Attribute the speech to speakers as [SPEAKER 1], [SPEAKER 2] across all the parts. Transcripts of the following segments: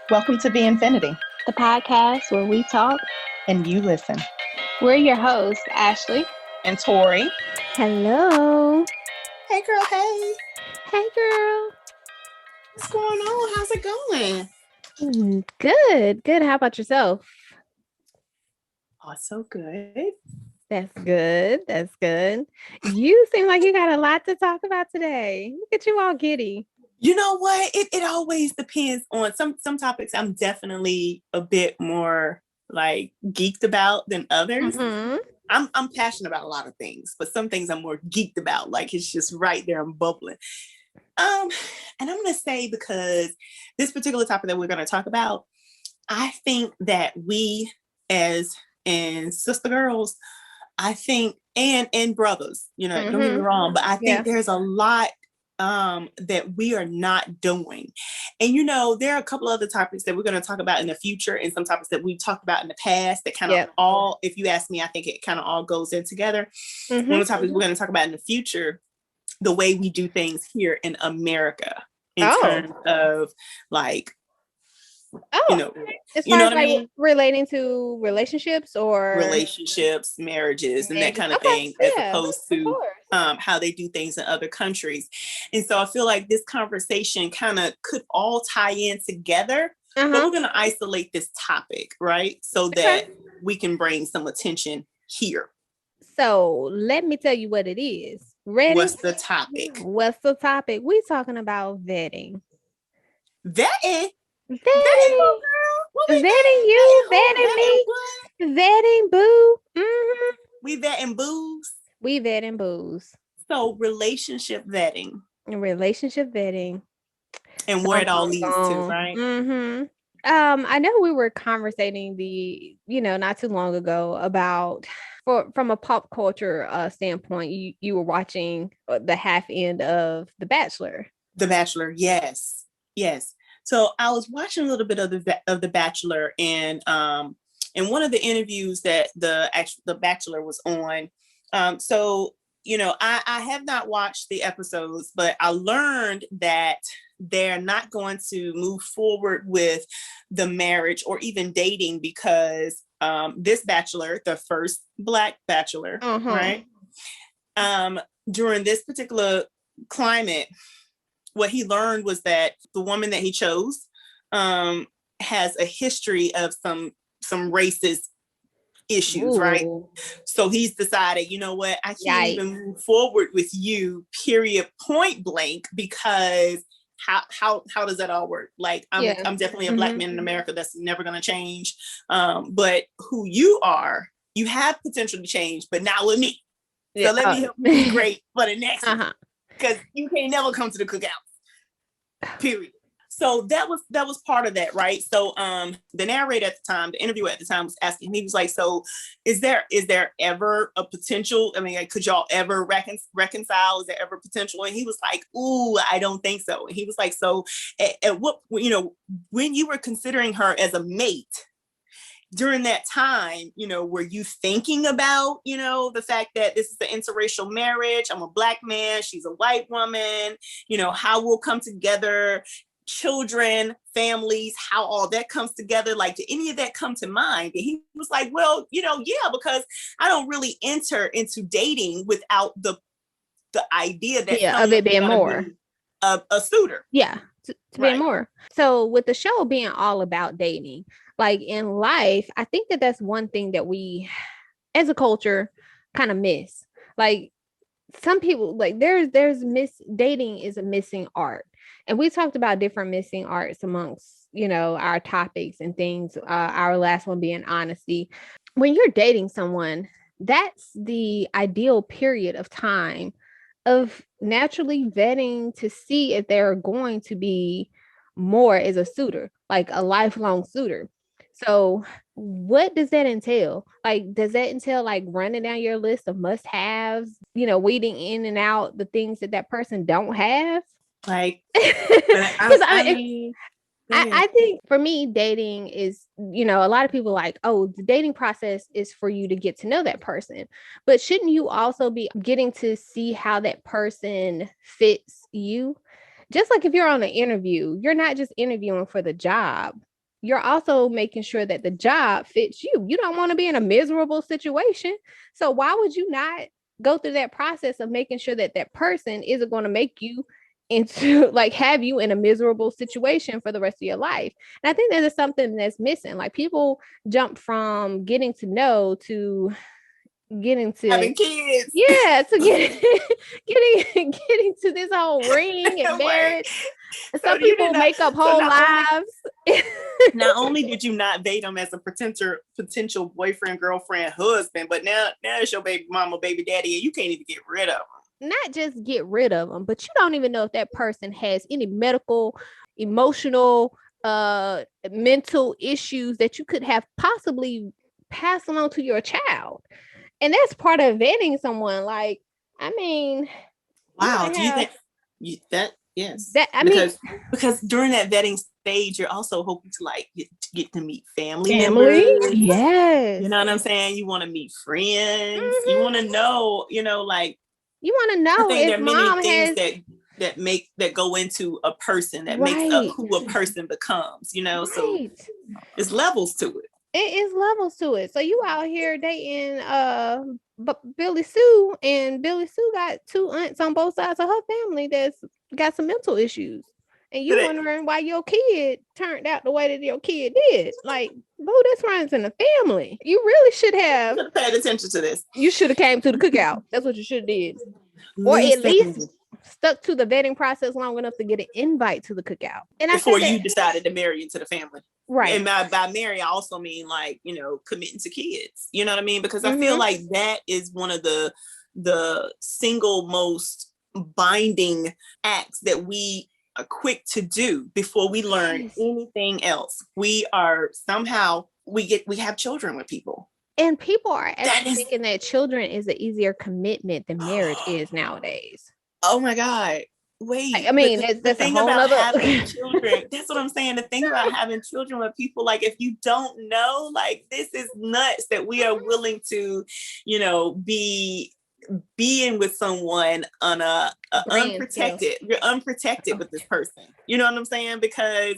[SPEAKER 1] Welcome to VNfiniti,
[SPEAKER 2] the podcast where we talk
[SPEAKER 1] and you listen.
[SPEAKER 2] We're your hosts, Ashley
[SPEAKER 1] and Tori.
[SPEAKER 2] Hello.
[SPEAKER 1] Hey, girl. Hey.
[SPEAKER 2] Hey, girl.
[SPEAKER 1] What's going on? How's it going?
[SPEAKER 2] Good. How about yourself?
[SPEAKER 1] Also good.
[SPEAKER 2] That's good. You seem like you got a lot to talk about today. Look at you all giddy.
[SPEAKER 1] You know what? It always depends on some topics. I'm definitely a bit more like geeked about than others.
[SPEAKER 2] Mm-hmm.
[SPEAKER 1] I'm passionate about a lot of things, but some things I'm more geeked about. Like it's just right there, I'm bubbling. And I'm gonna say, because this particular topic that we're gonna talk about, I think that we as and sister girls, I think and brothers, don't get me wrong, but I think there's a lot that we are not doing. And there are a couple other topics that we're going to talk about in the future, and some topics that we've talked about in the past that kind of all, if you ask me, I think it kind of all goes in together. One of the topics we're going to talk about in the future, the way we do things here in America in terms of like,
[SPEAKER 2] as far as like mean? Relating to relationships,
[SPEAKER 1] marriages, and that kind of thing, as opposed to how they do things in other countries. And so I feel like this conversation kind of could all tie in together, but we're going to isolate this topic, right? So that we can bring some attention here.
[SPEAKER 2] So let me tell you what it is. Ready?
[SPEAKER 1] What's the topic?
[SPEAKER 2] We talking about vetting.
[SPEAKER 1] Vetting,
[SPEAKER 2] you, vetting me, vetting boo. Mm-hmm.
[SPEAKER 1] We vetting boos.
[SPEAKER 2] We vetting booze.
[SPEAKER 1] So relationship vetting.
[SPEAKER 2] And
[SPEAKER 1] where it all leads to, right?
[SPEAKER 2] Mm-hmm. I know we were conversating not too long ago about, from a pop culture standpoint, you were watching the half end of The Bachelor.
[SPEAKER 1] The Bachelor, yes. So I was watching a little bit of the Bachelor, and in one of the interviews that the Bachelor was on. So I have not watched the episodes, but I learned that they're not going to move forward with the marriage or even dating because this Bachelor, the first Black Bachelor, right? During this particular climate, what he learned was that the woman that he chose has a history of some racist issues. Ooh. Right? So he's decided, you know what, I can't even move forward with you, period, point blank, because how does that all work? Like, I'm definitely a Black man in America. That's never going to change. But who you are, you have potential to change, but not with me. So let me help you be great for the next one. Because you can't never come to the cookout. Period. So that was part of that, right? So the narrator at the time, the interviewer at the time, was asking, he was like, so is there ever a potential? I mean, could y'all ever reconcile? Is there ever potential? And he was like, ooh, I don't think so. And he was like, so at what, when you were considering her as a mate, during that time, were you thinking about, the fact that this is an interracial marriage? I'm a Black man, she's a white woman, how we'll come together, children, families, how all that comes together. Like, did any of that come to mind? And he was like, well, yeah, because I don't really enter into dating without the idea that
[SPEAKER 2] of it being more
[SPEAKER 1] a suitor.
[SPEAKER 2] Yeah. To be more. So with the show being all about dating, like in life, I think that that's one thing that we as a culture kind of miss. Like, some people, like there's dating is a missing art. And we talked about different missing arts amongst, our topics and things. Our last one being honesty. When you're dating someone, that's the ideal period of time of naturally vetting to see if they're going to be more as a suitor, like a lifelong suitor. So what does that entail? Like, does that entail like running down your list of must-haves, weeding in and out the things that person don't have?
[SPEAKER 1] Like,
[SPEAKER 2] I think for me, dating is, a lot of people like, oh, the dating process is for you to get to know that person. But shouldn't you also be getting to see how that person fits you? Just like if you're on an interview, you're not just interviewing for the job. you're also making sure that the job fits you. You don't want to be in a miserable situation. So why would you not go through that process of making sure that that person isn't going to make you into like have you in a miserable situation for the rest of your life? And I think that is something that's missing. Like people jump from getting to know to getting to
[SPEAKER 1] having kids.
[SPEAKER 2] Yeah, to getting to this whole ring and marriage. And
[SPEAKER 1] So
[SPEAKER 2] some people make up whole lives.
[SPEAKER 1] Not only did you not date him as a potential boyfriend, girlfriend, husband, but now it's your baby mama, baby daddy, and you can't even get rid of him.
[SPEAKER 2] Not just get rid of them, but you don't even know if that person has any medical, emotional, mental issues that you could have possibly passed on to your child. And that's part of vetting someone. Like, I mean,
[SPEAKER 1] wow. Do you think that? Yes.
[SPEAKER 2] That
[SPEAKER 1] because during that vetting stage, you're also hoping to like get to meet family
[SPEAKER 2] members.
[SPEAKER 1] Yes. You know what I'm saying? You want to meet friends. Mm-hmm. You want to know, like
[SPEAKER 2] you want to know if
[SPEAKER 1] there are many things that go into a person that makes up who a person becomes, so it's levels to it.
[SPEAKER 2] It is levels to it. So you out here dating Billy Sue, and Billy Sue got 2 aunts on both sides of her family that's got some mental issues. And you wondering why your kid turned out the way that your kid did. Like, boo, this runs in the family. You really should have
[SPEAKER 1] paid attention to this.
[SPEAKER 2] You should have came to the cookout. That's what you should have did. Or at least stuck to the vetting process long enough to get an invite to the cookout. And
[SPEAKER 1] before you decided to marry into the family.
[SPEAKER 2] Right.
[SPEAKER 1] And by marry, I also mean like, committing to kids. You know what I mean? Because I feel like that is one of the single most binding acts that we are quick to do before we learn anything else. We are somehow, we have children with people.
[SPEAKER 2] And people are actually thinking that children is an easier commitment than marriage is nowadays.
[SPEAKER 1] Oh my God. Wait.
[SPEAKER 2] I mean, that's a whole other
[SPEAKER 1] having children. That's what I'm saying. The thing about having children with people, like if you don't know, like this is nuts that we are willing to, be being with someone on a unprotected. You're unprotected with this person. You know what I'm saying? Because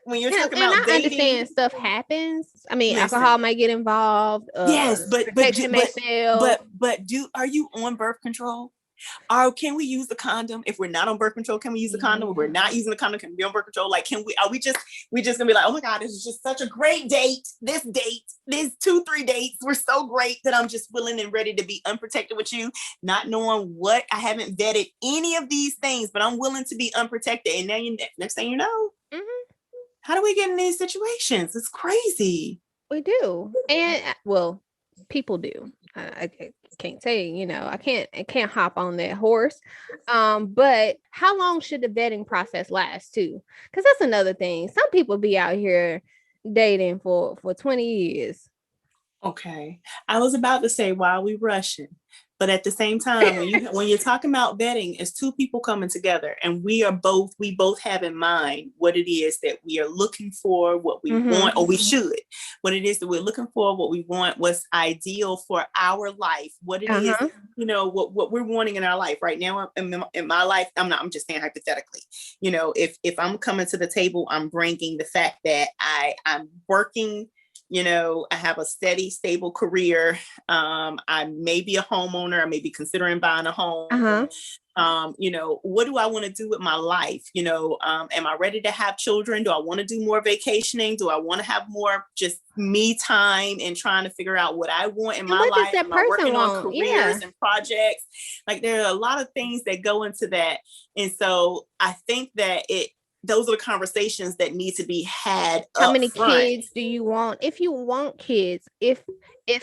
[SPEAKER 1] when you're talking about dating,
[SPEAKER 2] I understand stuff happens. I mean, alcohol might get involved.
[SPEAKER 1] Yes, but
[SPEAKER 2] protection may fail.
[SPEAKER 1] But are you on birth control? Or can we use the condom? If we're not on birth control, can we use the condom? If we're not using the condom, can we be on birth control? Like, are we just gonna be like, oh my God, this is just such a great date. This 2-3 dates were so great that I'm just willing and ready to be unprotected with you, not knowing what I haven't vetted any of these things, but I'm willing to be unprotected. And now next thing you know, how do we get in these situations? It's crazy.
[SPEAKER 2] We do. And people do. I can't say, I can't hop on that horse. But how long should the vetting process last too? Because that's another thing. Some people be out here dating for 20 years.
[SPEAKER 1] Okay. I was about to say, why are we rushing? But at the same time, when you're talking about vetting, it's 2 people coming together, and we both have in mind what it is that we are looking for, what we want, or we should, what it is that we're looking for, what we want, what's ideal for our life, what it is, what we're wanting in our life right now. In my life, I'm just saying hypothetically, if I'm coming to the table, I'm bringing the fact that I'm working. I have a steady, stable career. I may be a homeowner. I may be considering buying a home. What do I want to do with my life? Am I ready to have children? Do I want to do more vacationing? Do I want to have more just me time and trying to figure out what I want in my life? Am I working on careers and projects? Like there are a lot of things that go into that. And so I think that those are the conversations that need to be had.
[SPEAKER 2] How many kids do you want? If you want kids, if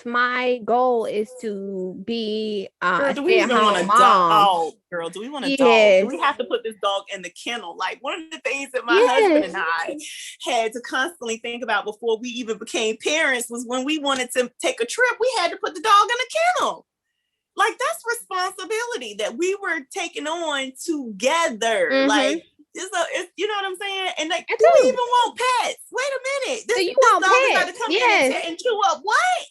[SPEAKER 2] my goal is to be
[SPEAKER 1] do we even want a dog? Girl, do we want a dog? Do we have to put this dog in the kennel? Like one of the things that my husband and I had to constantly think about before we even became parents was when we wanted to take a trip, we had to put the dog in a kennel. Like that's responsibility that we were taking on together. Like it's you know what I'm saying? And like, do we even want pets? Wait a minute.
[SPEAKER 2] So you want pets?
[SPEAKER 1] To come in and chew up what?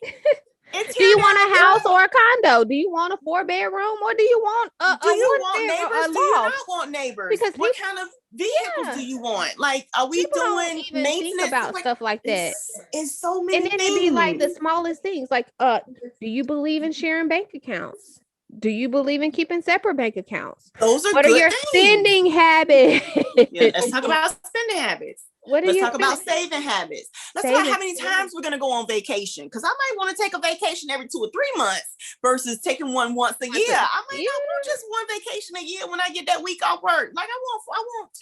[SPEAKER 2] Do you want a house or a condo? Do you want a 4-bedroom or do you want a
[SPEAKER 1] neighbors? Do you not want neighbors?
[SPEAKER 2] Because
[SPEAKER 1] what kind of vehicles do you want? Like, are we
[SPEAKER 2] People don't
[SPEAKER 1] doing
[SPEAKER 2] even think
[SPEAKER 1] maintenance?
[SPEAKER 2] about stuff like that.
[SPEAKER 1] It's so many
[SPEAKER 2] And then
[SPEAKER 1] things.
[SPEAKER 2] it'd be like the smallest things, like, do you believe in sharing bank accounts? Do you believe in keeping separate bank accounts?
[SPEAKER 1] Those are
[SPEAKER 2] what
[SPEAKER 1] good
[SPEAKER 2] are your
[SPEAKER 1] things.
[SPEAKER 2] spending habits?
[SPEAKER 1] Yeah, let's talk about spending habits. Let's talk about saving habits. Let's talk about how many times we're going to go on vacation. Because I might want to take a vacation every 2 or 3 months versus taking one once a year. I might not want just one vacation a year when I get that week off work. Like, I want.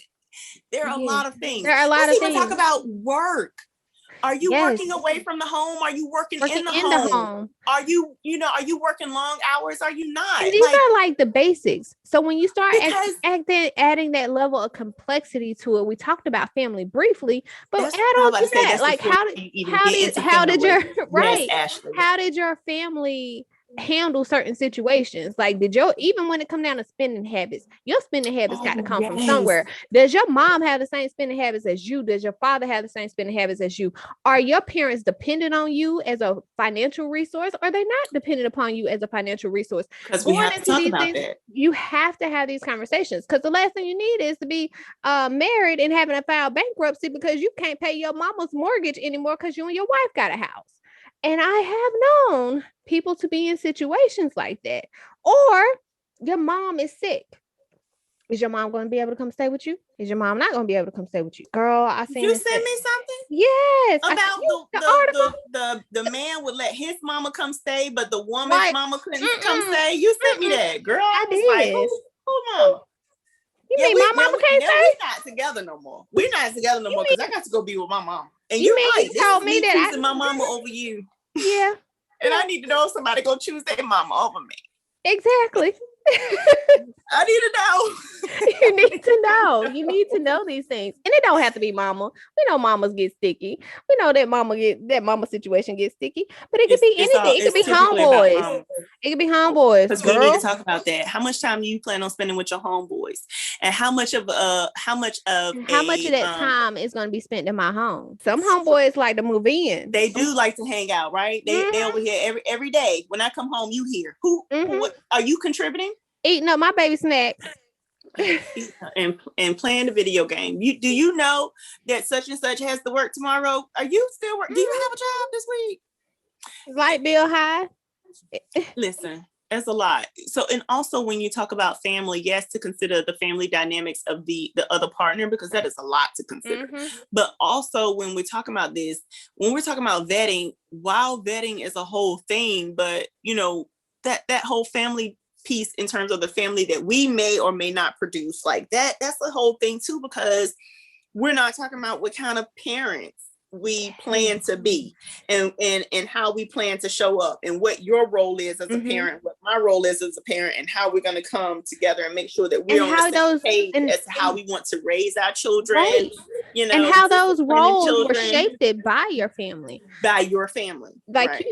[SPEAKER 1] There are a lot of things. Let's even talk about work. Are you working away from the home? Are you working in the home? Are you working long hours? Are you not?
[SPEAKER 2] And these are like the basics. So when you start adding that level of complexity to it, we talked about family briefly, but add on to that. Like how did your family handle certain situations? Like, even when it come down to spending habits, your spending habits got to come from somewhere. Does your mom have the same spending habits as you? Does your father have the same spending habits as you? Are your parents dependent on you as a financial resource? Or are they not dependent upon you as a financial resource?
[SPEAKER 1] Because we have to talk about that.
[SPEAKER 2] You have to have these conversations, because the last thing you need is to be married and having to file bankruptcy because you can't pay your mama's mortgage anymore because you and your wife got a house. And I have known people to be in situations like that. Or your mom is sick. Is your mom going to be able to come stay with you? Is your mom not going to be able to come stay with you? Girl, I seen
[SPEAKER 1] you send me something?
[SPEAKER 2] Yes.
[SPEAKER 1] About the man would let his mama come stay, but the woman's mama couldn't come stay. You sent me that, girl. I was like, who mama?
[SPEAKER 2] You mean my mama can't stay?
[SPEAKER 1] We're not together no more. We're not together no more because I got to go be with my mom. And you're right.
[SPEAKER 2] You told me that
[SPEAKER 1] choosing my mama over you.
[SPEAKER 2] Yeah.
[SPEAKER 1] And I need to know if somebody go choose their mama over me.
[SPEAKER 2] Exactly.
[SPEAKER 1] I need to know.
[SPEAKER 2] You need to know these things. And it don't have to be mama. We know mamas get sticky. We know that mama situation gets sticky, but it could be anything. It could be homeboys. It could be homeboys.
[SPEAKER 1] Because we need to talk about that. How much time do you plan on spending with your homeboys? And how much of that
[SPEAKER 2] time is going to be spent in my home? Some homeboys like to move in.
[SPEAKER 1] They do like to hang out, right? They over here every day. When I come home, you here. Who are you contributing?
[SPEAKER 2] Eating up my baby snacks.
[SPEAKER 1] and playing the video game. Do you know that such and such has to work tomorrow? Are you still working? Do you have a job this week?
[SPEAKER 2] Light bill high.
[SPEAKER 1] Listen, that's a lot. So, and also when you talk about family, yes, to consider the family dynamics of the other partner, because that is a lot to consider. But also when we're talking about this, when we're talking about vetting, while vetting is a whole thing, but that whole family piece in terms of the family that we may or may not produce, like that's the whole thing too, because we're not talking about what kind of parents we plan to be and how we plan to show up and what your role is as a parent, what my role is as a parent, and how we're going to come together and make sure that we're on the same page as to how we want to raise our children,
[SPEAKER 2] and how those roles were shaped by your family.
[SPEAKER 1] Like,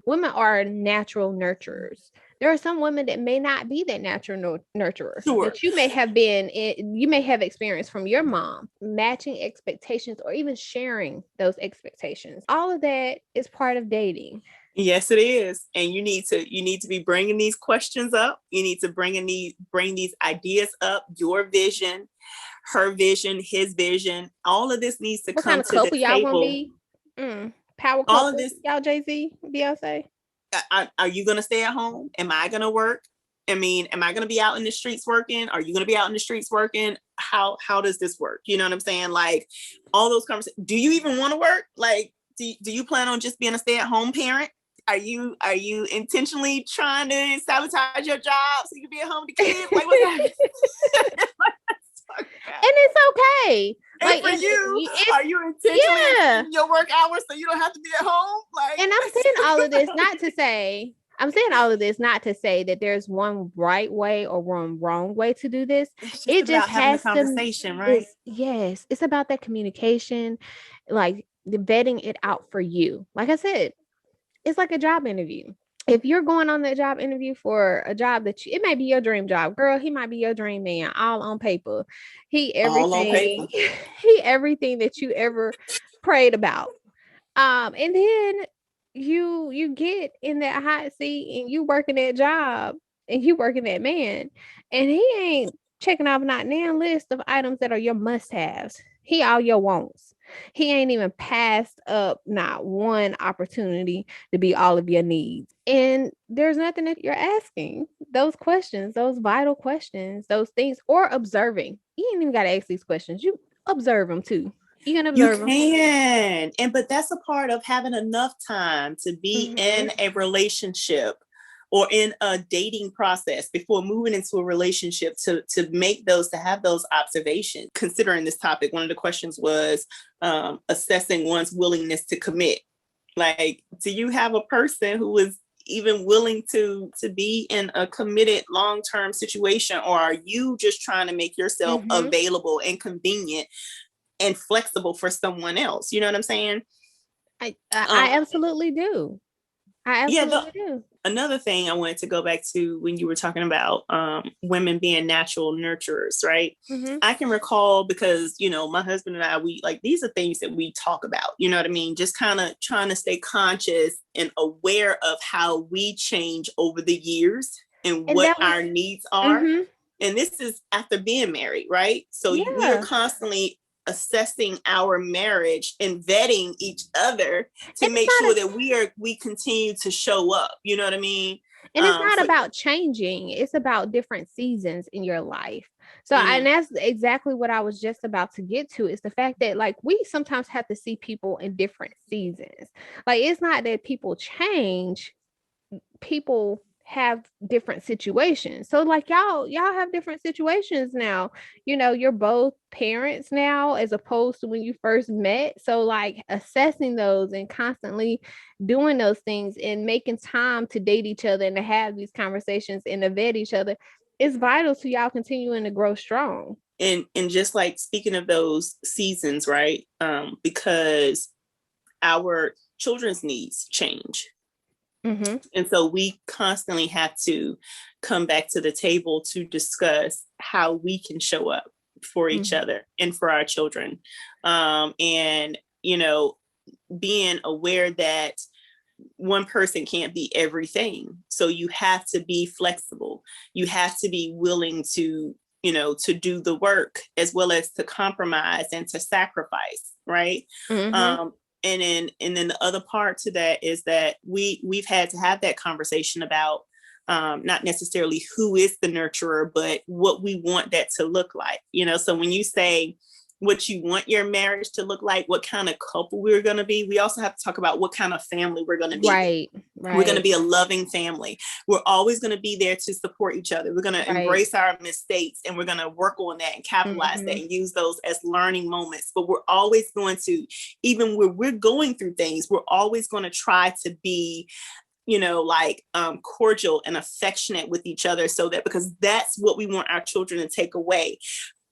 [SPEAKER 2] women are natural nurturers. There are some women that may not be that natural nurturer. That you may have experienced from your mom, matching expectations or even sharing those expectations. All of that is part of dating.
[SPEAKER 1] Yes, it is. And you need to be bringing these questions up. You need to bring these ideas up, your vision, her vision, his vision. All of this needs to come to the table. What kind of couple y'all
[SPEAKER 2] want to be? Power couple? All of this. Y'all Jay-Z, Beyonce?
[SPEAKER 1] Are you going to stay at home? Am I going to work? I mean, am I going to be out in the streets working? Are you going to be out in the streets working? How does this work? You know what I'm saying? Like, all those conversations. Do you even want to work? Like, do you plan on just being a stay-at-home parent? Are you intentionally trying to sabotage your job so you can be at home with the kids? Like, what's happening?
[SPEAKER 2] And it's okay.
[SPEAKER 1] And for you, are you intentionally extending your work hours so you don't have to be at home? Like,
[SPEAKER 2] and I'm saying all of this not to say that there's one right way or one wrong way to do this.
[SPEAKER 1] It just has a conversation, right?
[SPEAKER 2] Yes, it's about that communication, like the vetting it out for you. Like I said, it's like a job interview. If you're going on that job interview for a job that it may be your dream job, girl, he might be your dream man, all on paper. He everything that you ever prayed about. And then you get in that hot seat and you working that job and you working that man, and he ain't checking off not now list of items that are your must-haves. He all your wants. He ain't even passed up not one opportunity to be all of your needs. And there's nothing that you're asking. Those questions, those vital questions, those things, or observing. You ain't even got to ask these questions. You observe them too. You can observe them.
[SPEAKER 1] You can. But that's a part of having enough time to be in a relationship or in a dating process before moving into a relationship to have those observations. Considering this topic, one of the questions was assessing one's willingness to commit. Like, do you have a person who is even willing to be in a committed long-term situation, or are you just trying to make yourself available and convenient and flexible for someone else? You know what I'm saying?
[SPEAKER 2] I absolutely do. I absolutely do.
[SPEAKER 1] Another thing I wanted to go back to when you were talking about women being natural nurturers, right? I can recall, because, you know, my husband and I, we like, these are things that we talk about, you know what I mean? Just kind of trying to stay conscious and aware of how we change over the years and what our needs are. And this is after being married, right? So we are constantly assessing our marriage and vetting each other to make sure that we continue to show up. You know what I mean?
[SPEAKER 2] And it's not about changing. It's about different seasons in your life. So, and that's exactly what I was just about to get to, is the fact that, like, we sometimes have to see people in different seasons. Like, it's not that people change, people have different situations. So like y'all have different situations now. You know, you're both parents now as opposed to when you first met. So like assessing those and constantly doing those things and making time to date each other and to have these conversations and to vet each other is vital to y'all continuing to grow strong.
[SPEAKER 1] And just like, speaking of those seasons, right? Because our children's needs change. And so we constantly have to come back to the table to discuss how we can show up for each other and for our children. And, you know, being aware that one person can't be everything. So you have to be flexible. You have to be willing to, you know, to do the work as well as to compromise and to sacrifice, right? And then the other part to that is that we've had to have that conversation about not necessarily who is the nurturer, but what we want that to look like. You know, so when you say what you want your marriage to look like, what kind of couple we're going to be, we also have to talk about what kind of family we're going to be.
[SPEAKER 2] Right.
[SPEAKER 1] We're going to be a loving family. We're always going to be there to support each other. We're going to embrace our mistakes, and we're going to work on that and capitalize that and use those as learning moments. But we're always going to, even when we're going through things, we're always going to try to be, you know, like cordial and affectionate with each other, so that, because that's what we want our children to take away.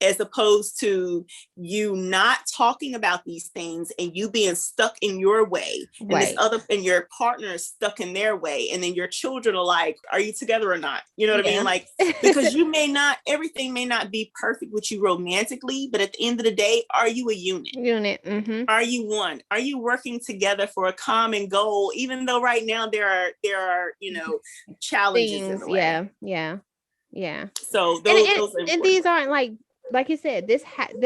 [SPEAKER 1] As opposed to you not talking about these things and you being stuck in your way, and and your partner is stuck in their way, and then your children are like, are you together or not? You know what I mean? Like, because everything may not be perfect with you romantically, but at the end of the day, are you a unit? Are you one? Are you working together for a common goal, even though right now there are you know, challenges in the way?
[SPEAKER 2] Yeah.
[SPEAKER 1] So those
[SPEAKER 2] and these aren't like you said, this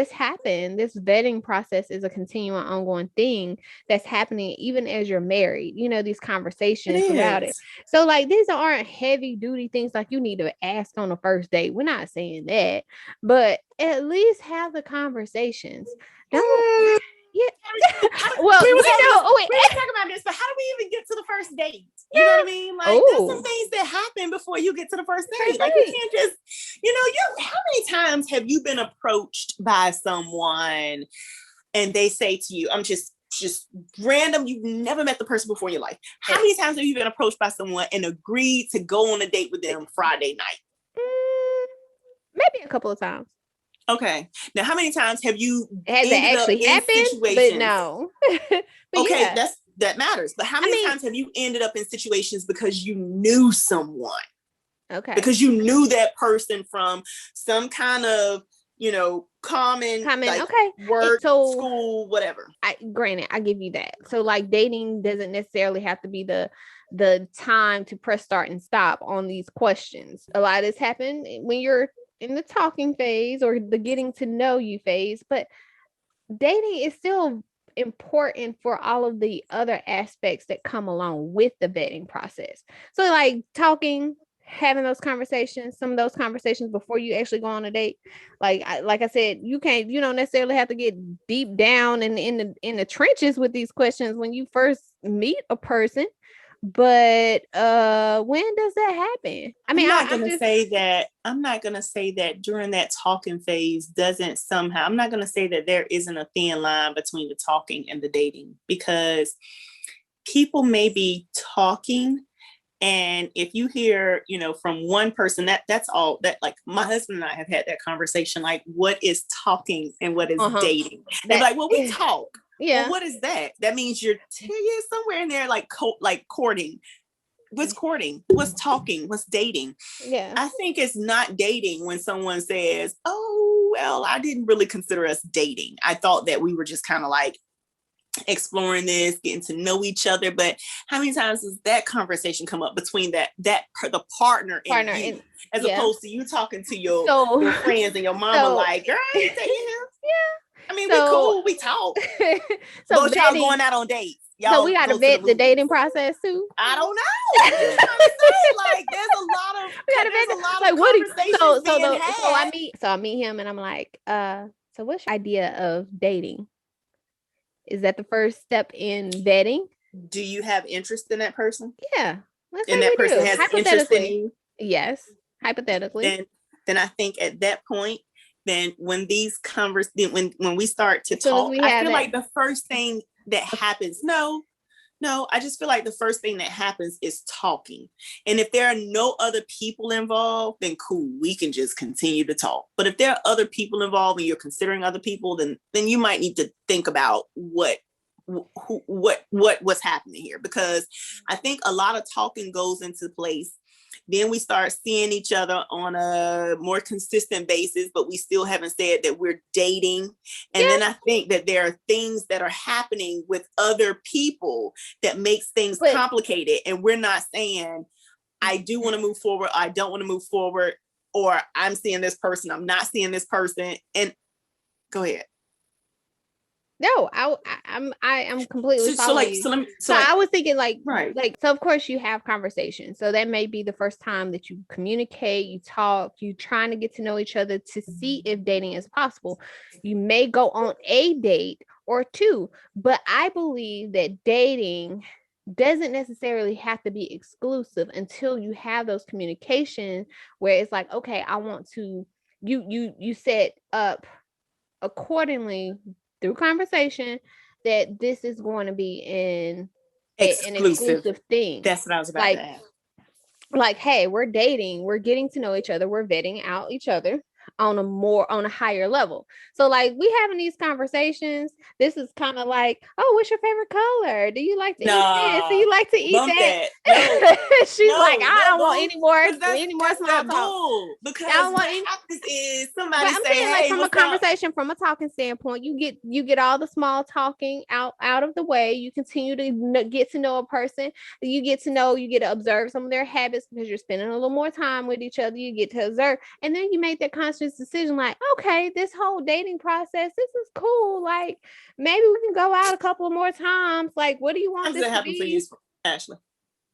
[SPEAKER 2] happened. This vetting process is a continuing, ongoing thing that's happening even as you're married. You know, these conversations about it. So like, these aren't heavy duty things like you need to ask on the first date. We're not saying that, but at least have the conversations. Don't. Well,
[SPEAKER 1] we were talking about this, but how do we even get to the first date? You know what I mean? Like, there's some things that happen before you get to the first date. Like, you can't just, you know, how many times have you been approached by someone and they say to you, I'm just random, you've never met the person before in your life. How many times have you been approached by someone and agreed to go on a date with them Friday night?
[SPEAKER 2] Maybe a couple of times.
[SPEAKER 1] Okay. Now, how many times have you
[SPEAKER 2] ended actually up in situations? But no. But
[SPEAKER 1] okay, that matters. But how many times have you ended up in situations because you knew someone?
[SPEAKER 2] Okay.
[SPEAKER 1] Because you knew that person from some kind of, you know, common like, work, school, whatever.
[SPEAKER 2] Granted, I give you that. So like, dating doesn't necessarily have to be the time to press start and stop on these questions. A lot of this happen when you're in the talking phase or the getting to know you phase, but dating is still important for all of the other aspects that come along with the vetting process. So like talking, having those conversations, some of those conversations before you actually go on a date. Like I said, you don't necessarily have to get deep down in the trenches with these questions when you first meet a person. But when does that happen? I mean,
[SPEAKER 1] I'm not gonna say that during that talking phase doesn't somehow, I'm not gonna say that there isn't a thin line between the talking and the dating, because people may be talking, and if you hear, from one person, that's all that, like my husband and I have had that conversation, like what is talking and what is dating? They're like, well, we talk. Yeah. Well, what is that? That means you're somewhere in there, like courting. What's courting? What's talking? What's dating?
[SPEAKER 2] Yeah.
[SPEAKER 1] I think it's not dating when someone says, oh, well, I didn't really consider us dating. I thought that we were just kind of like exploring this, getting to know each other. But how many times does that conversation come up between the partner and you, as opposed to you talking to your friends and your mama, like, girl, I ain't dating him. Yeah. I mean, we cool, we talk. So y'all going out on dates.
[SPEAKER 2] So we gotta vet the dating process too.
[SPEAKER 1] I don't know. I'm trying to say, like, there's a lot of we gotta vet like what conversations being had.
[SPEAKER 2] So I meet him and I'm like, so what's your idea of dating? Is that the first step in vetting?
[SPEAKER 1] Do you have interest in that person?
[SPEAKER 2] Yeah.
[SPEAKER 1] And that person has interest in you?
[SPEAKER 2] Yes. Hypothetically.
[SPEAKER 1] Then I think at that point, then when these when we start to talk, I feel like the first thing that happens, I just feel like the first thing that happens is talking. And if there are no other people involved, then cool, we can just continue to talk. But if there are other people involved and you're considering other people, then you might need to think about what's happening here, because I think a lot of talking goes into place. Then we start seeing each other on a more consistent basis, but we still haven't said that we're dating. And then I think that there are things that are happening with other people that makes things complicated. And we're not saying, I do want to move forward, I don't want to move forward, or I'm seeing this person, I'm not seeing this person. And go ahead.
[SPEAKER 2] No, I'm completely following you. So I was thinking so of course you have conversations. So that may be the first time that you communicate, you talk, you trying to get to know each other to see if dating is possible. You may go on a date or two, but I believe that dating doesn't necessarily have to be exclusive until you have those communications where it's like, okay, I want to, you set up accordingly through conversation that this is going to be an exclusive thing.
[SPEAKER 1] That's what I was about to ask.
[SPEAKER 2] Like, hey, we're dating, we're getting to know each other, we're vetting out each other on a higher level. So like we having these conversations, this is kind of like, oh, what's your favorite color? Do you like to eat this? Do you like to eat that? No, she's like, I don't want any more small talk.
[SPEAKER 1] Because what happens is somebody say,
[SPEAKER 2] like, from a conversation, from a talking standpoint, you get all the small talking out of the way. You continue to get to know a person. You get to observe some of their habits because you're spending a little more time with each other. You get to observe, and then you make that conscious decision, like, okay, this whole dating process, this is cool. Like, maybe we can go out a couple of more times. Like, what do you want?
[SPEAKER 1] How does that happen for you, Ashley?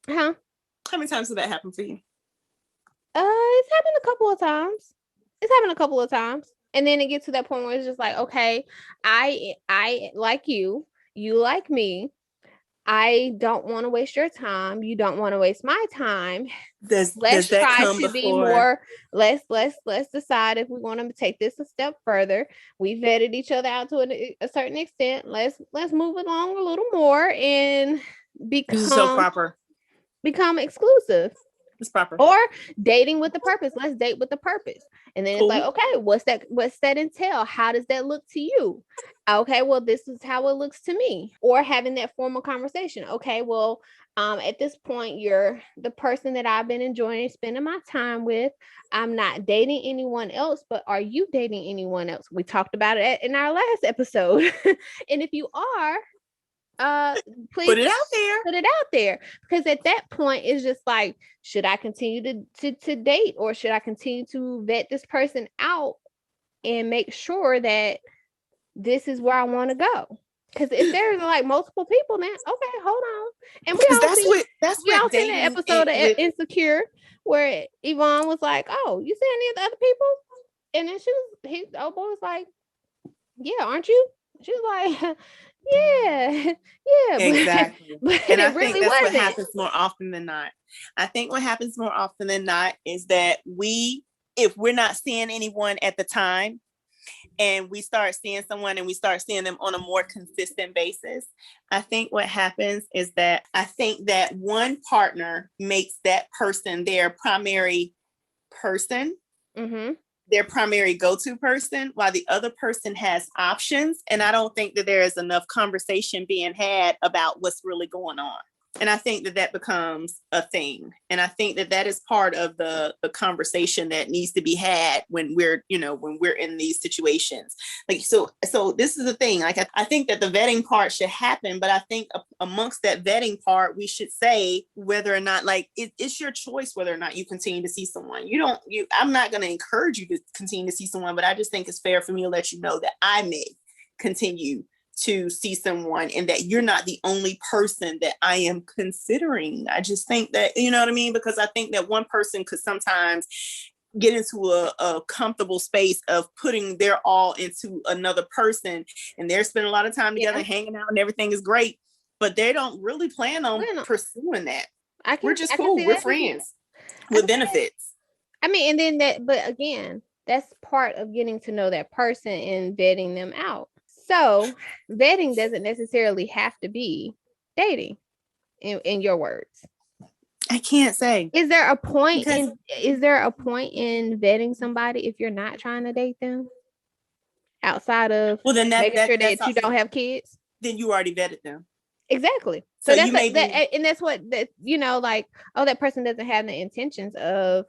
[SPEAKER 2] Huh?
[SPEAKER 1] How many times did that happen for you?
[SPEAKER 2] It's happened a couple of times. And then it gets to that point where it's just like, okay, I like you, you like me. I don't want to waste your time. You don't want to waste my time. Let's try to be more. Let's decide if we want to take this a step further. We vetted each other out to a certain extent. Let's move along a little more and become exclusive.
[SPEAKER 1] It's proper.
[SPEAKER 2] Or dating with the purpose. Let's date with the purpose. And then it's like, okay, what's that entail? How does that look to you? Okay, well, this is how it looks to me. Or having that formal conversation. Okay, well, at this point, you're the person that I've been enjoying spending my time with. I'm not dating anyone else, but are you dating anyone else? We talked about it in our last episode. And if you are, please
[SPEAKER 1] Put it out there.
[SPEAKER 2] Put it out there, because at that point it's just like, should I continue to date, or should I continue to vet this person out and make sure that this is where I want to go? Because if there's like multiple people, then okay, hold on. And we all seen that episode of Insecure where Yvonne was like, "Oh, you see any of the other people?" And then the old boy was like, "Yeah, aren't you?" She was like, "Yeah, yeah."
[SPEAKER 1] Exactly.
[SPEAKER 2] But
[SPEAKER 1] And I
[SPEAKER 2] it really
[SPEAKER 1] think that's
[SPEAKER 2] wasn't.
[SPEAKER 1] what happens more often than not. I think what happens more often than not is that if we're not seeing anyone at the time, and we start seeing someone and we start seeing them on a more consistent basis, I think what happens is that I think that one partner makes that person their primary person, their primary go-to person, while the other person has options. And I don't think that there is enough conversation being had about what's really going on. And I think that becomes a thing. And I think that is part of the conversation that needs to be had when we're in these situations. Like, so this is the thing. Like, I think that the vetting part should happen, but I think amongst that vetting part, we should say whether or not, like, it's your choice whether or not you continue to see someone. I'm not going to encourage you to continue to see someone, but I just think it's fair for me to let you know that I may continue to see someone, and that you're not the only person that I am considering. I just think that, you know what I mean? Because I think that one person could sometimes get into a comfortable space of putting their all into another person, and they're spending a lot of time together, hanging out, and everything is great, but they don't really plan on pursuing that. We're just cool. We're friends with benefits.
[SPEAKER 2] I mean, and then but again, that's part of getting to know that person and vetting them out. So vetting doesn't necessarily have to be dating, in your words.
[SPEAKER 1] I can't say.
[SPEAKER 2] Is there a point in vetting somebody if you're not trying to date them? Outside of making sure that you don't have kids?
[SPEAKER 1] Then you already vetted them.
[SPEAKER 2] Exactly. So that's that's what like, oh, that person doesn't have the intentions of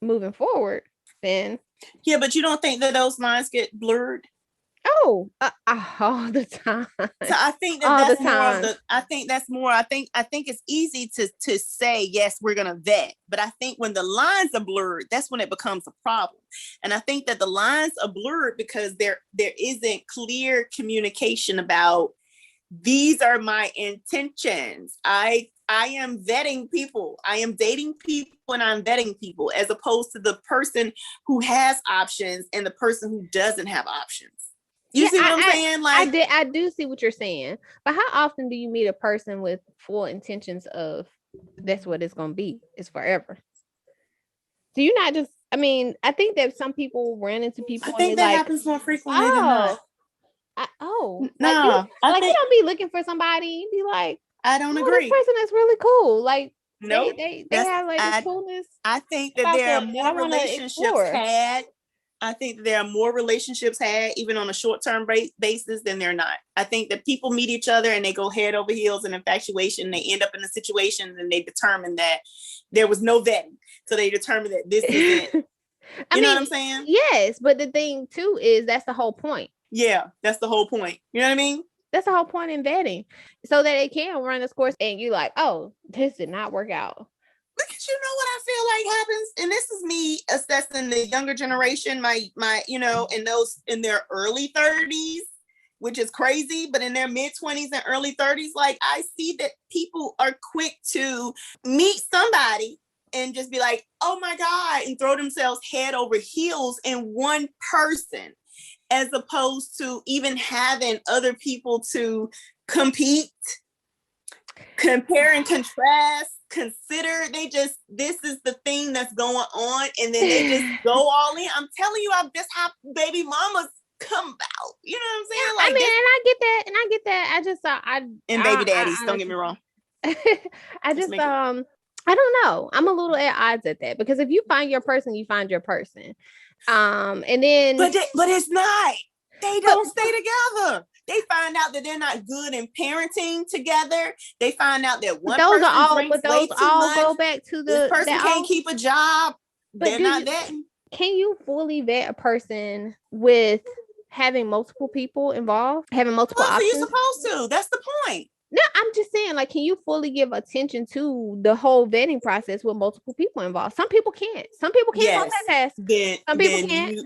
[SPEAKER 2] moving forward, then.
[SPEAKER 1] Yeah, but you don't think that those lines get blurred?
[SPEAKER 2] Oh, all the time.
[SPEAKER 1] So I think that's more of the. I think that's more. I think it's easy to say yes, we're gonna vet, but I think when the lines are blurred, that's when it becomes a problem. And I think that the lines are blurred because there isn't clear communication about, these are my intentions. I am vetting people. I am dating people and I'm vetting people, as opposed to the person who has options and the person who doesn't have options. You see what I'm saying? Like,
[SPEAKER 2] I do see what you're saying, but how often do you meet a person with full intentions of, that's what it's going to be, it's forever? Do you not just, I mean, I think that some people run into people.
[SPEAKER 1] I think that happens more frequently than not.
[SPEAKER 2] No,
[SPEAKER 1] you don't
[SPEAKER 2] be looking for somebody and be like,
[SPEAKER 1] I don't agree.
[SPEAKER 2] This person is really cool. Like,
[SPEAKER 1] no,
[SPEAKER 2] they have like this coolness.
[SPEAKER 1] I think that there are more relationships had. I think that there are more relationships had even on a short-term basis than they're not. I think that people meet each other and they go head over heels in infatuation. They end up in a situation and they determine that there was no vetting. So they determine that this is it. You know what I'm saying?
[SPEAKER 2] Yes, but the thing too is that's the whole point.
[SPEAKER 1] Yeah, that's the whole point. You know what I mean?
[SPEAKER 2] That's the whole point in vetting, so that it can run its course and you like, oh, this did not work out.
[SPEAKER 1] Because you know what I feel like happens, and this is me assessing the younger generation, my in those in their early 30s, which is crazy, but in their mid-20s and early 30s, like, I see that people are quick to meet somebody and just be like, oh my God, and throw themselves head over heels in one person, as opposed to even having other people to compete, compare and contrast, consider. This is the thing that's going on, and then they just go all in. I'm telling you, that's how baby mamas come about. You know what I'm saying? Like,
[SPEAKER 2] I mean, and I get that. I just
[SPEAKER 1] and baby daddies, don't get me wrong.
[SPEAKER 2] I just I don't know. I'm a little at odds at that, because if you find your person, you find your person. And then
[SPEAKER 1] but it's not. They don't stay together. They find out that they're not good in parenting together. They find out that one person drinks way too much.
[SPEAKER 2] Go back to
[SPEAKER 1] this person can't keep a job. But they're not vetting.
[SPEAKER 2] Can you fully vet a person with having multiple people involved, having multiple options?
[SPEAKER 1] You're supposed to. That's the point.
[SPEAKER 2] No, I'm just saying, like, can you fully give attention to the whole vetting process with multiple people involved? Some people can't. Some people can't
[SPEAKER 1] Yes.
[SPEAKER 2] multitask. Some people can't.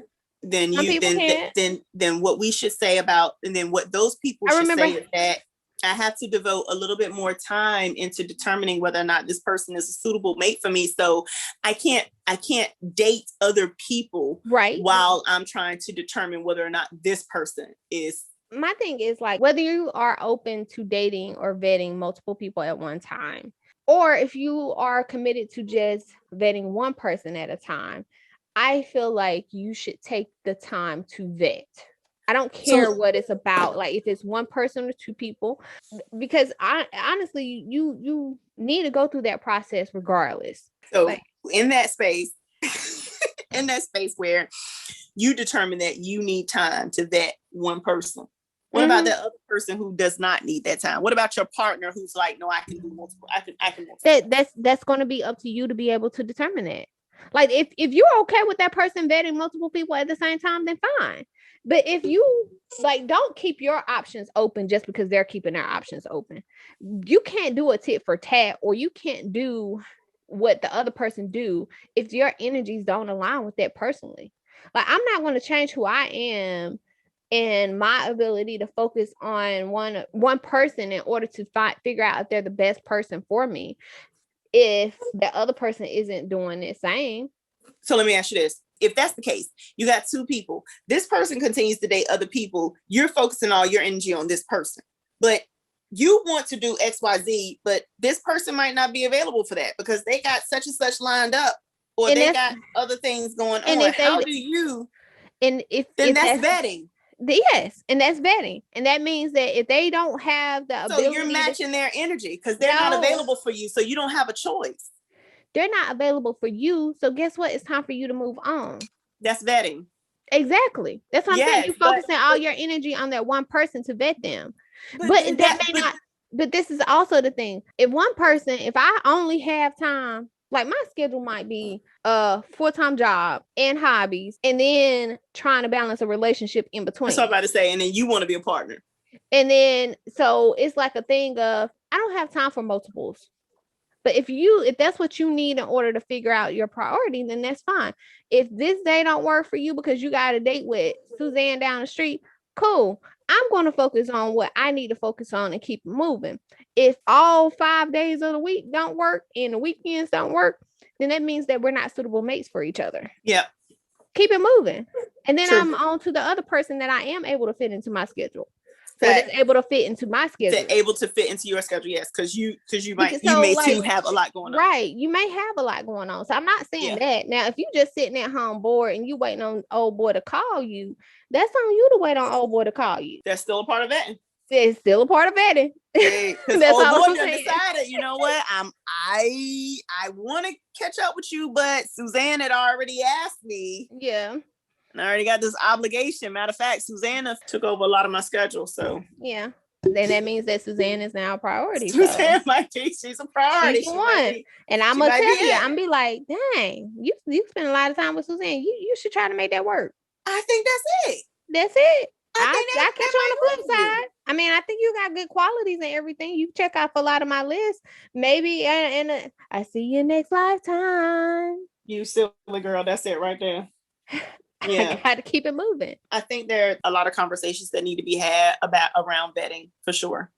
[SPEAKER 2] Some people can't.
[SPEAKER 1] Then what we should say about, and then what those people should say is that I have to devote a little bit more time into determining whether or not this person is a suitable mate for me. So I can't date other people
[SPEAKER 2] right
[SPEAKER 1] while I'm trying to determine whether or not this person is.
[SPEAKER 2] My thing is, like, whether you are open to dating or vetting multiple people at one time, or if you are committed to just vetting one person at a time, I feel like you should take the time to vet. I don't care what it's about, like if it's one person or two people, because I honestly, you need to go through that process regardless.
[SPEAKER 1] So like, in that space where you determine that you need time to vet one person, what about that other person who does not need that time? What about your partner who's like, no, I can do multiple. I can multiple.
[SPEAKER 2] That's going to be up to you to be able to determine that. Like if you're okay with that person vetting multiple people at the same time, then fine. But if you like, don't keep your options open just because they're keeping their options open. You can't do a tit for tat, or you can't do what the other person do if your energies don't align with that personally. Like, I'm not going to change who I am and my ability to focus on one person in order to figure out if they're the best person for me, if the other person isn't doing the same.
[SPEAKER 1] So let me ask you this. If that's the case, you got two people, this person continues to date other people, you're focusing all your energy on this person, but you want to do XYZ, but this person might not be available for that because they got such and such lined up, or they got other things going on. How do you?
[SPEAKER 2] And if
[SPEAKER 1] that's vetting.
[SPEAKER 2] Yes, and that's vetting, and that means that if they don't have the ability,
[SPEAKER 1] so you're matching their energy because they're not available for you, so you don't have a choice.
[SPEAKER 2] They're not available for you, so guess what? It's time for you to move on.
[SPEAKER 1] That's vetting.
[SPEAKER 2] Exactly. That's what I'm saying. You're focusing all your energy on that one person to vet them, but that may not. But this is also the thing. If I only have time. Like, my schedule might be a full-time job and hobbies, and then trying to balance a relationship in between.
[SPEAKER 1] That's what I'm about to say. And then you want to be a partner.
[SPEAKER 2] And then, so it's like a thing of, I don't have time for multiples. But if that's what you need in order to figure out your priority, then that's fine. If this day don't work for you because you got a date with Suzanne down the street, cool. I'm going to focus on what I need to focus on and keep moving. If all 5 days of the week don't work and the weekends don't work, then that means that we're not suitable mates for each other.
[SPEAKER 1] Yeah.
[SPEAKER 2] Keep it moving. And then I'm on to the other person that I am able to fit into my schedule. So that's able to fit into my schedule.
[SPEAKER 1] Able to fit into your schedule, yes, because you may too have a lot going on.
[SPEAKER 2] Right, you may have a lot going on. So I'm not saying that. Now, if you just sitting at home bored and you waiting on old boy to call you, that's on you to wait on old boy to call you.
[SPEAKER 1] That's still a part of vetting.
[SPEAKER 2] It's still a part of vetting.
[SPEAKER 1] That's old boy decided, you know what? I want to catch up with you, but Suzanne had already asked me.
[SPEAKER 2] Yeah.
[SPEAKER 1] And I already got this obligation. Matter of fact, Susanna took over a lot of my schedule. So
[SPEAKER 2] yeah, then that means that Suzanne is now a priority.
[SPEAKER 1] Suzanne might be, she's a priority.
[SPEAKER 2] She's one. And I'm gonna tell you, I'm be like, dang, you spend a lot of time with Suzanne. You should try to make that work.
[SPEAKER 1] I think that's it.
[SPEAKER 2] That's it. I catch you on the flip side. I mean, I think you got good qualities and everything. You check off a lot of my list. Maybe and I see you next lifetime.
[SPEAKER 1] You silly girl. That's it right there.
[SPEAKER 2] Yeah. I got to keep it moving.
[SPEAKER 1] I think there are a lot of conversations that need to be had around vetting for sure.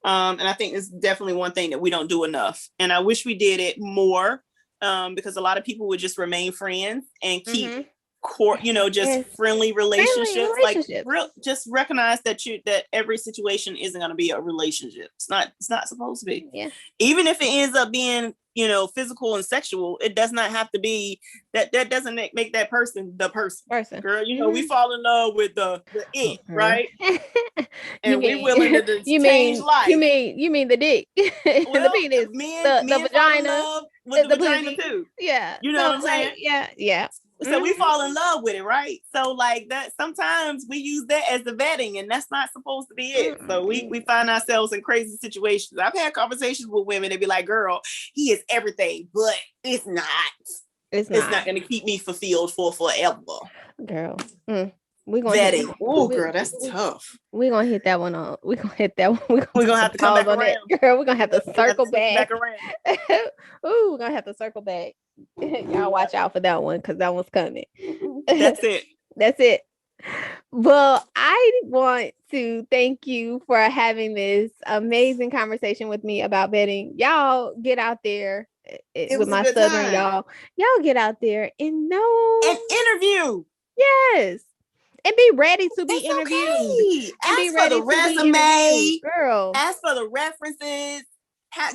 [SPEAKER 1] And I think it's definitely one thing that we don't do enough. And I wish we did it more because a lot of people would just remain friends and keep friendly relationships. Like just recognize that every situation isn't going to be a relationship. It's not supposed to be.
[SPEAKER 2] Yeah.
[SPEAKER 1] Even if it ends up being, physical and sexual, it does not have to be that doesn't make that person the person. Girl, we fall in love with the it, right? And we're willing to change life. You
[SPEAKER 2] mean the dick, the penis, the vagina,
[SPEAKER 1] with the vagina too.
[SPEAKER 2] Yeah.
[SPEAKER 1] You know what I'm saying?
[SPEAKER 2] Yeah.
[SPEAKER 1] So we fall in love with it, right? So like that, sometimes we use that as the vetting, and that's not supposed to be it. So we find ourselves in crazy situations. I've had conversations with women that be like, girl, he is everything, but it's not. It's not going to keep me fulfilled for forever.
[SPEAKER 2] Girl. We're gonna
[SPEAKER 1] Vetting. Oh, girl, that's tough.
[SPEAKER 2] We're gonna hit that one on. We're gonna hit that one.
[SPEAKER 1] We're gonna have to come back around.
[SPEAKER 2] Girl, we're gonna have to circle back.
[SPEAKER 1] around.
[SPEAKER 2] Ooh, we're gonna have to circle back. Y'all watch out for that one because that one's coming.
[SPEAKER 1] That's it.
[SPEAKER 2] That's it. Well, I want to thank you for having this amazing conversation with me about vetting. Y'all get out there with my Southern y'all. Y'all get out there and know
[SPEAKER 1] and interview.
[SPEAKER 2] Yes. And be ready to be interviewed.
[SPEAKER 1] Okay. Ask for the resume,
[SPEAKER 2] girl.
[SPEAKER 1] Ask for the references.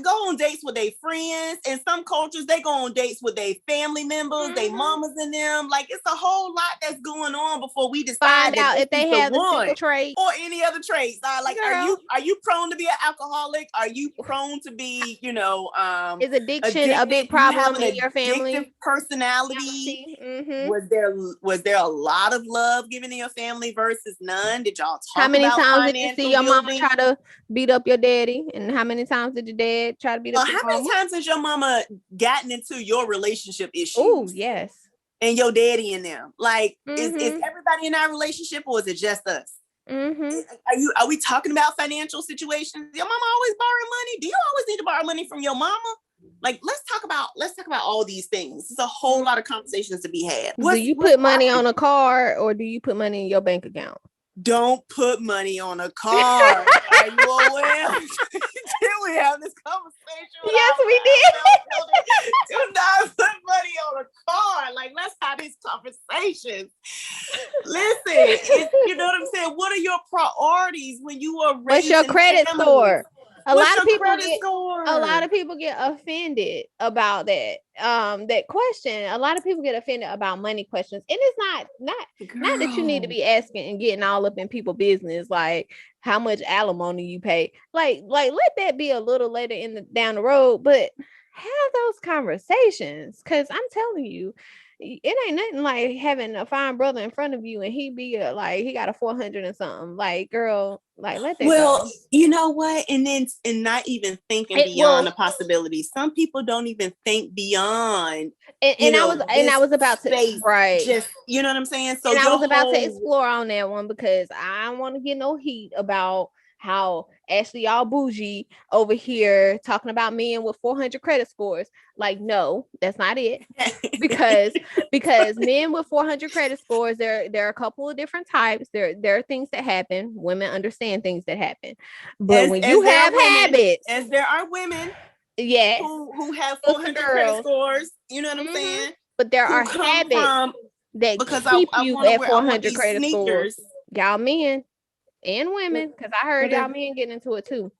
[SPEAKER 1] Go on dates with their friends. In some cultures, they go on dates with their family members, their mamas and them. Like, it's a whole lot that's going on before we decide
[SPEAKER 2] find out if they have the sickle trait
[SPEAKER 1] or any other traits. Like, girl, are you prone to be an alcoholic? Are you prone to be,
[SPEAKER 2] is addiction a big problem in your family?
[SPEAKER 1] Personality. Was there a lot of love given in your family versus none? Did y'all talk about
[SPEAKER 2] how many times did you see your
[SPEAKER 1] mama
[SPEAKER 2] try to beat up your daddy, and how many times did your dad try to beat up your mama?
[SPEAKER 1] How many times has your mama gotten into your relationship issues?
[SPEAKER 2] Oh, yes.
[SPEAKER 1] And your daddy and them. Like, is everybody in our relationship, or is it just us? Are we talking about financial situations? Your mama always borrowing money? Do you always need to borrow money from your mama? Like, let's talk about all these things. There's a whole lot of conversations to be had.
[SPEAKER 2] Do you put money on a card, or do you put money in your bank account?
[SPEAKER 1] Don't put money on a card. Are you aware? Did we have this conversation?
[SPEAKER 2] Yes, we did.
[SPEAKER 1] Do not put money on a card. Like, let's have these conversations. Listen, you know what I'm saying? What are your priorities when you are raising
[SPEAKER 2] What's your credit score? A lot of people get offended about that. That question. A lot of people get offended about money questions, and it's not that you need to be asking and getting all up in people's business, like how much alimony you pay. Like let that be a little later down the road, but have those conversations, because I'm telling you, it ain't nothing like having a fine brother in front of you and he be like he got a 400 and something. Like, girl, like, let that go.
[SPEAKER 1] You know what? And not even thinking beyond the possibilities. Some people don't even think beyond.
[SPEAKER 2] And I was about to right.
[SPEAKER 1] Just, you know what I'm saying? So
[SPEAKER 2] I was about to explore on that one, because I don't want to get no heat about how Ashley all bougie over here talking about men with 400 credit scores. Like, no, that's not it. because men with 400 credit scores, there are a couple of different types. There are things that happen. Women understand things that happen. But when you have habits,
[SPEAKER 1] as there are women,
[SPEAKER 2] yes,
[SPEAKER 1] who have 400 credit scores, you know what I'm saying?
[SPEAKER 2] But there are habits that keep you at 400 credit scores. Y'all men and women, because I heard y'all men getting into it too.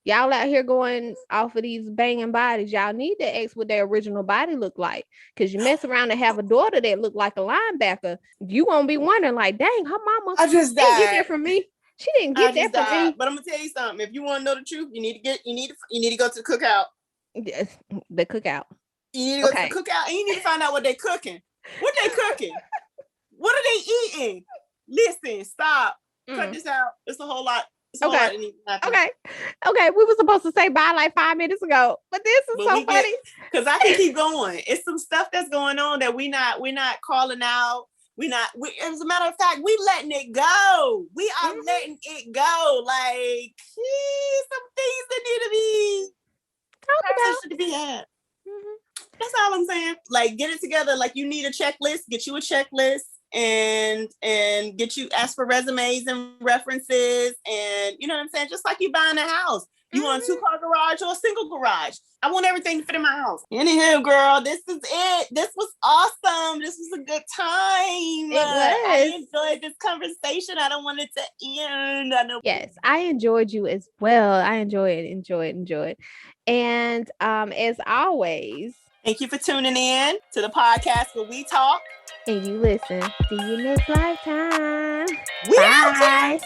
[SPEAKER 2] Y'all out here going off of these banging bodies. Y'all need to ask what their original body look like, because you mess around and have a daughter that look like a linebacker. You won't be wondering, like, dang, her mama didn't get that from me. She didn't get that from me.
[SPEAKER 1] But I'm gonna tell you something. If you want to know the truth, you need to go to the cookout.
[SPEAKER 2] Yes, the cookout.
[SPEAKER 1] You need to go to the cookout, and you need to find out what they're cooking. What they cooking? What are they eating? Listen, stop. Cut this out. It's a whole lot.
[SPEAKER 2] Okay. We were supposed to say bye like 5 minutes ago, but this is so funny
[SPEAKER 1] because I can keep going. It's some stuff that's going on that we're not calling out. As a matter of fact, we letting it go. We are letting it go. Like, some things that need to be talked about. To be had. That's all I'm saying. Like, get it together. Like, you need a checklist. Get you a checklist. And ask for resumes and references, and you know what I'm saying, just like you buying a house. You want a 2-car garage or a single garage? I want everything to fit in my house. Anywho, girl, this is it. This was awesome. This was a good time. I enjoyed this conversation. I don't want it to end.
[SPEAKER 2] Yes, I enjoyed you as well. I enjoyed. And as always,
[SPEAKER 1] thank you for tuning in to the podcast where we talk
[SPEAKER 2] and you listen. See you next lifetime.
[SPEAKER 1] Bye.